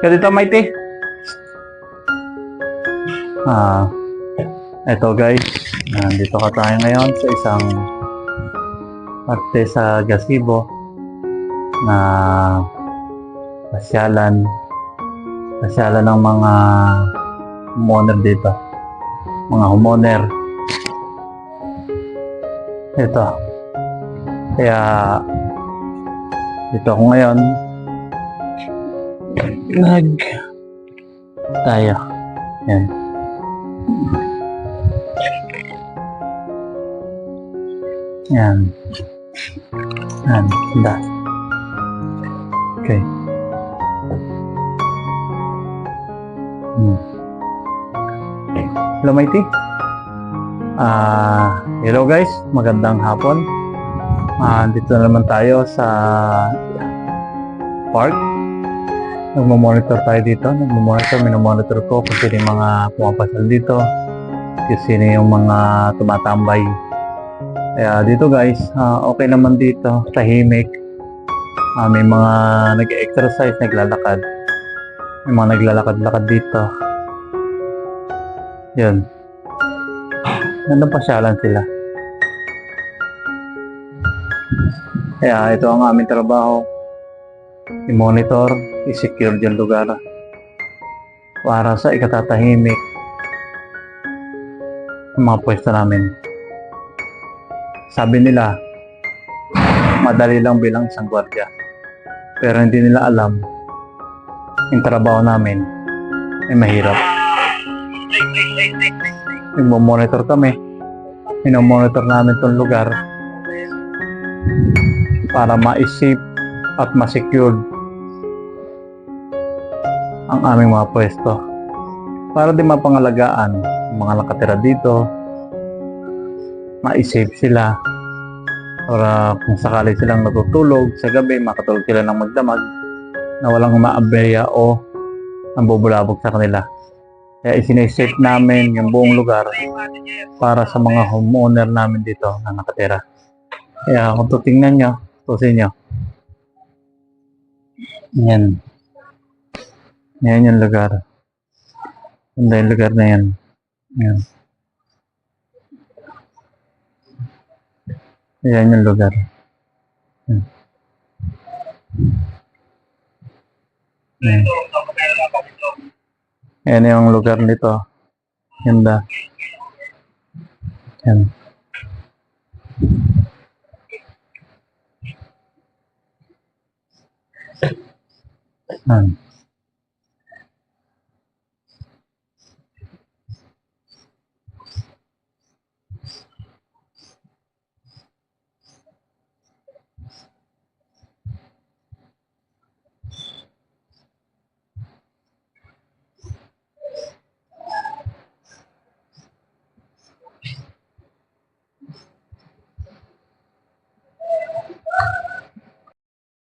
Kaya dito, Mighty. Eto guys, nandito ka tayo ngayon sa isang parte sa gazebo na pasyalan ng mga homeowner dito, mga homeowner. Ito, kaya dito ako ngayon tayo yan. Yan. Ganda. Okay. Hello, Mighty. Hello guys, magandang hapon. Dito na naman tayo sa park. Nagmo-monitor tayo dito. Minomonitor ko kung sino yung mga pumapasal dito, kung sino yung mga tumatambay. Kaya dito guys, okay naman dito, tahimik. May mga nag-exercise, naglalakad. May mga naglalakad-lakad dito. Yun. Nandang pasyalan sila. Kaya ito ang aming trabaho. I-monitor, i-secure yung lugar para sa ikatatahimik ng mga pwesto namin. Sabi nila, madali lang bilang isang gwardiya. Pero hindi nila alam, yung trabaho namin ay mahirap. Nagmo-monitor kami. Minomonitor namin itong lugar para ma-safe at ma-secure ang aming mga pwesto. Para di mapangalagaan ang mga nakatira dito, ma-safe sila. Para kung sakali silang natutulog sa gabi, makatulog sila ng magdamag na walang umaaberya o ang bubulabog sa kanila. Kaya isinesafe namin yung buong lugar para sa mga homeowner namin dito na nakatira. Kaya kung tutingnan nyo, tusin nyo. Yan. Yan yung lugar. Ganda yung lugar na yan. Yan. Yan yung lugar. Yan. Yan. Yan yung lugar nito. Ganda. Yan. Yan.